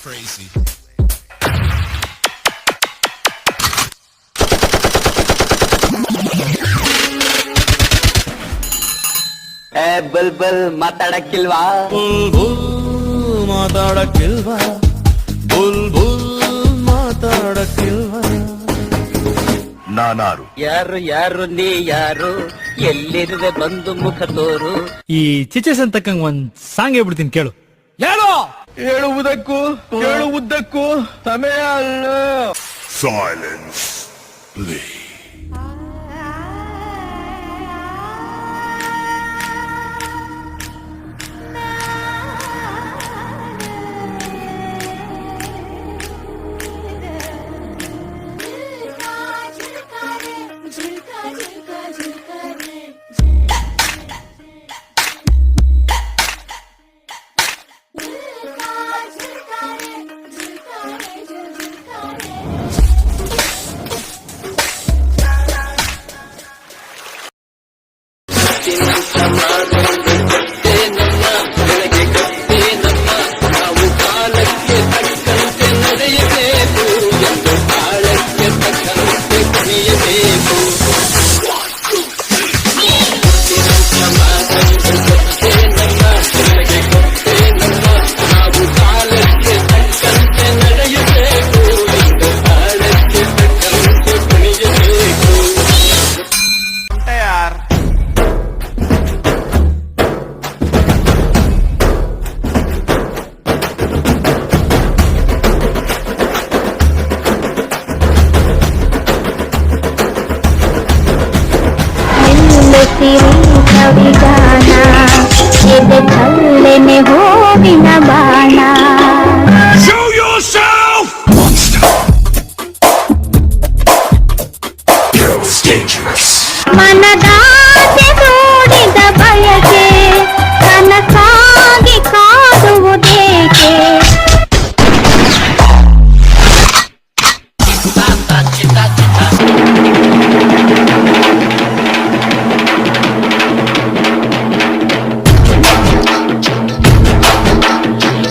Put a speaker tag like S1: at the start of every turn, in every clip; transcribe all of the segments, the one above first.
S1: crazy.
S2: Bulbul ಮಾತಾಡಕ್ಕಿಲ್ವಾ?
S3: Bulbul ಮಾತಾಡಕ್ಕಿಲ್ವಾ? Bulbul ಮಾತಾಡಕ್ಕಿಲ್ವಾ?
S4: ನಾನಾರು?
S2: ಯಾರು ಯಾರು ನೀ ಯಾರು? ಎಲ್ಲಿರುವೆ ಬಂದು ಮುಖ ತೋರು.
S5: ಈ ಚಿಚೇಸನ್ ತಕ್ಕಂಗ್ ಒಂದ್ ಸಾಂಗ್ ಹೇಳ್ಬಿಡ್ತೀನಿ ಕೇಳು. ಹೇಳು.
S3: ಹೇಳುವುದಕ್ಕೂ ಸಮಯ ಅಲ್ಲ.
S4: Silence, please.
S6: ಕವಿಗಾನ ಎದೆ ಕಲ್ಲೆನೆ ಹೋಗಿನ ಬಾಣ.
S4: Show yourself, monster. Girls dangerous.
S6: ಮನದಾಸೆ ಮೂಡಿದ ಬಯಕೆ ಕನಸಾಗಿ ಕಾಡುವುದೇಕೆ?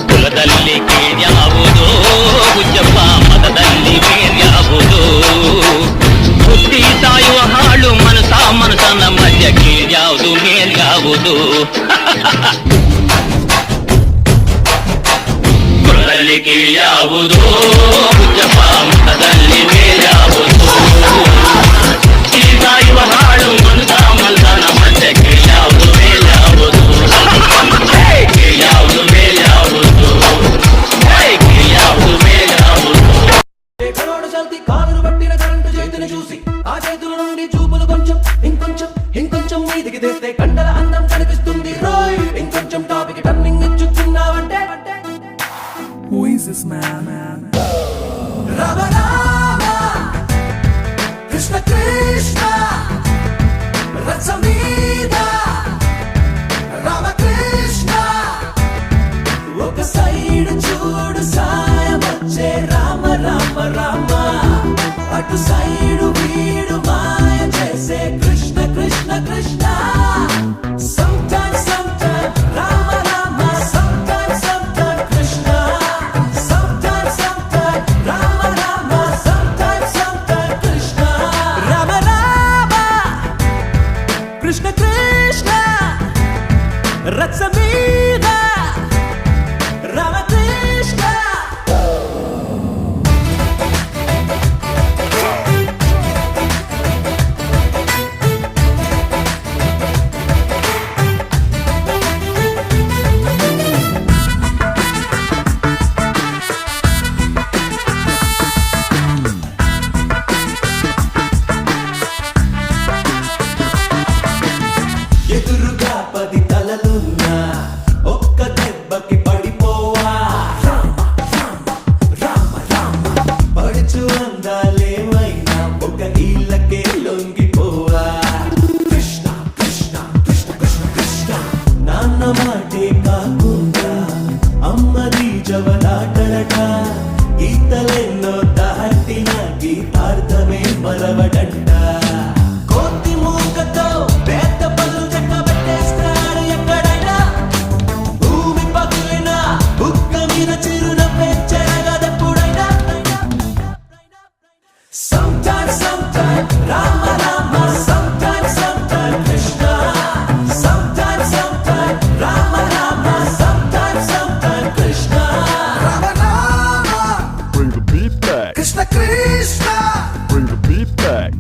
S7: ಕುಲದಲ್ಲಿ ಕೀಳ್ಯಾವುದು ಹುಚ್ಚಪ್ಪ, ಮತದಲ್ಲಿ ಬೇರ್ಯಾವುದು? ಬುದ್ಧಿ ಸಾಯುವ ಹಾಳು ಮನಸನ ಮಧ್ಯ ಕೀಳ್ಯಾವುದು ಮೇಲ್ಯಾವುದು? ಕುಲದಲ್ಲಿ ಕೀಳ್ಯಾವುದು ಹುಚ್ಚಪ್ಪ, ಮತದಲ್ಲಿ ಮೇಲ್ಯಾವುದು? ಬುದ್ಧಿ ಸಾಯುವ ಹಾಳು ಮನಸನ ಮಧ್ಯ ಕೀಳ್ಯಾವುದು ಮೇಲ್ಯಾವುದು? ಕೀಳ್ಯಾವುದು ಮೇಲ್ಯಾವುದು? కీళ్యాವುದು మేల్యాವುದು?
S3: ఎక్కడోడు చల్తి కాలును పట్టిన కరెంటు చేతిని చూసి ఆ చేతుల నుండి చూపులు కొంచెం ఇంకొంచెం మీదికి తెస్తే కండల అందం కనిపిస్తుంది రోయ్. ఇంకొంచెం టాపిక్ టర్నింగ్ ఇచ్చుకున్నావంటే Who is this man? Rama Rama Krishna Krishna రస మీద రామకృష్ణ ఒక సైడ్ చూడు సాయం వచ్చే రామ రామ రామ, అటు సైడు వీడు మాయ చేసే Krishna Krishna Krishna. Sometimes Rama Rama, sometimes Krishna. Sometimes Rama Rama, sometimes Krishna. Rama Rama Krishna Krishna రచ్చ మీద Ramakrishna. Krishna
S4: Bring the beat back.